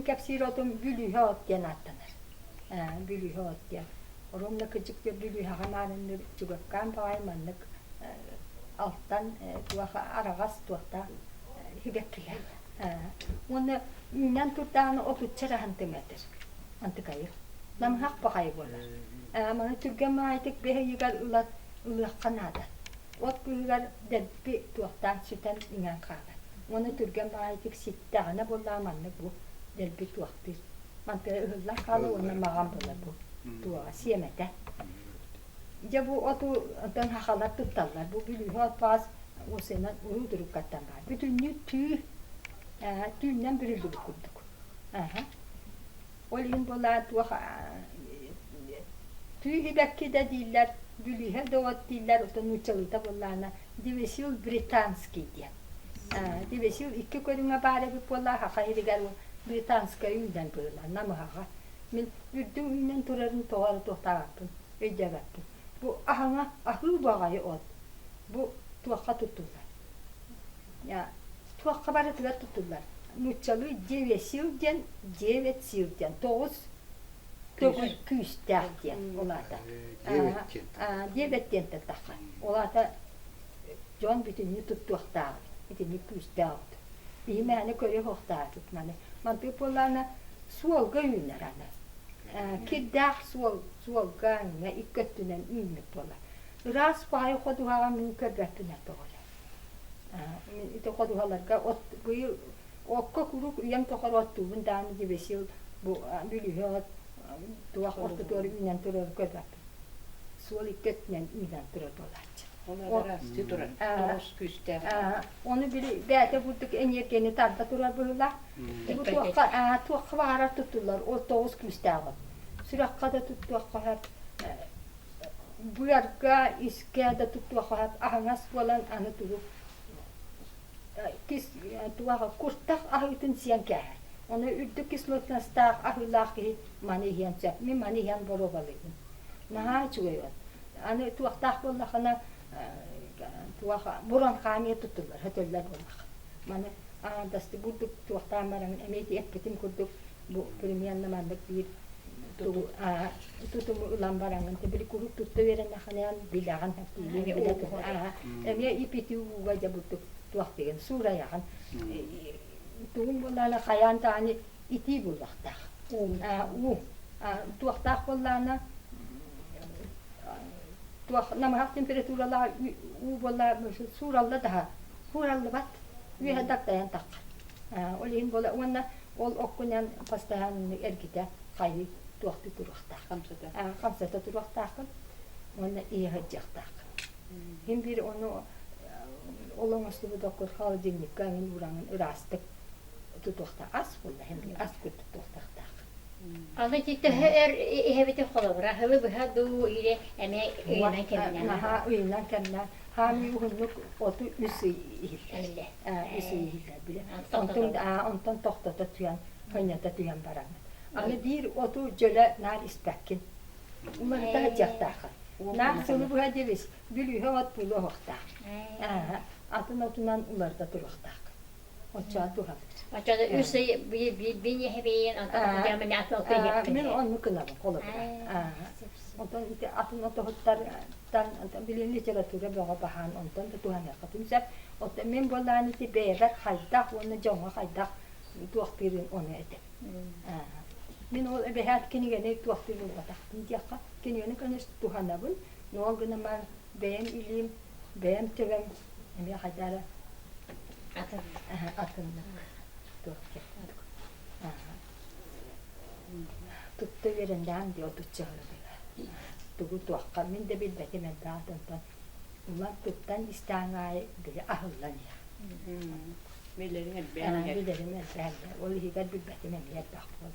Benim kapsir otum bülühe ot diyen attanır. Bülühe ot diyen. Orumla küçük de bülühe hamanını çıgakkan bağaymanlık alttan tuvaha arağas tuğda hibekkiler. Onu ünnen tutağını otutçara hantımedir. Antıkayır. Nam hak bakayı bolar. Ama Türk'e maitik behe yigar ılak kanada. Ot büyügar dedbi tuğdan süten inen kağıt. Onu Türk'e maitik sittağına bolamanlık bu dedbi tuğdur. Mantıra ıhıllan kalı ona mağam bolar bu. Tuğa siyemete. Ya bu otu dan hakalat tutarlar. Bu bilühe ot bazı o sene uyudurup kattan var. Bütün tüyünden bir ılık kurduk. Olin bolar tuğa tüy hibekki de değiller. Bülühe de ot değiller. Otan uçalıda bolarına. Divesil Britanski diye. Divesil iki körüne bari bir bolar haka hedigar Britanska yünden bolar. Namı haka. Min ürdüm ünden turarın toğarı tohtağapın. Ödevapın. Bu ahana ahıl bağayı ot. Bu tuğaka tutullar. Ya tuğaka barıtılar tutullar. Nuçalı cevesilden cevetsilden. Doğuz küstah diyen olada. Cevetten de taqa. Olada John bütünü tuttuqtağ. Bütünü küstah. Bihiməni köre hoqtağ tutmanı. Mantık bollarına suolga yünler ana. Kiddağ suolga yünler ikkatünen ünlük bollar. Ras bayi koduhağa min körbetüne doğru. İte koduhalarga buyur okka kuruk uyam toqar ottu bundan dibesil bu bülühe ot tuaq orta doğru ünen turur körbet. Suol ikkatünen ünen turur bollarca. Ona da rastı durur. Toros küste. Onu bile bäte bulduk en yerkeni tarda turar bulurlar. Bu tuaqqa varar tutullar. O toğuz küstağın. Sürakka da tuttuaqqa hep bu yarga iske da tuttuaqqa hep ahnas bolan anı turup kis tuaqa kurtaq ahıtın siyan kəhər. Onu ürdük kislotnastaq ahılaqı mani hiyan çap. Mi mani hiyan borobalıyım. Naha çuğuyor. Anı tuaqtaq bollaqına tuaqa buran qamiye tutullar. Hötöller bollaq. Mani dasti bulduk tuaqtaq maran emeti ekketim kurduk. Bu premiyan namandık bir tutumu ulan barangın. Tebili kuruk tuttu veren naxanayan bilağın heptili. Emiye ipiti uvaca bulduk. Tuaq degen suura yaqan. Tuğum bollana qayan tani iti bullaqtaq. Tuaqtaq bollana tuaq namahaq temperaturalar bollar suuralla daha. Suuralla bat. Viha daktayan taq. Olin bolla onna ol okkunan pastahan erkite qayı tuaqti turuqtaq. Qamsata turuqtaq. Onna iyi hajjaqtaq. Hem bir onu olağanüstü bu doktor halıcılık kanın uğranın ırastık tutuqta as bolla hem bir as kut tutuqta. Allah ciddi her ehveti kolabra hava bu du ile emek öğünden kendine. Ha öğünden kendine. Hami uğunluk otu üsü ihille. Üsü ihille bile. Ondan tohtata tuyan, kaynata tuyan baranın. Ama bir otu jöle nar ispekkin. Umarı da hacaqtaqı. Nar sonu bu hadiris. Bülühe ot bulu hoqta. Atın otundan ularda duruqtaq. Oçağı duruqtaq. Açada üsü bir hebeyin antamı gelmemi atmak Ben onu kınavım kolabra. Ondan ite atın otu hottardan bilin literatüre bağa bahan ondan da tuhan yakatım sep. Ondan men bollan ite beyler haydaq onu jonga haydaq tuaq birin onu edip. Men o ebehat kini gene tuaq birin bataq. Diyaqa kini gene kanes tuhanabın. Noğal gınaman beğen ilim, beğen tevem. Emi haydara atınlık. Tuttu verinden diyor tutçalı bile. Tuğu tuaqqa min de bilbeti men dağıtından. Ulan tuttan istanğayı bile ahıllan ya. Bilerin el beğenler. Bilerin el beğenler. Olu higar bilbeti men yer bakmalı.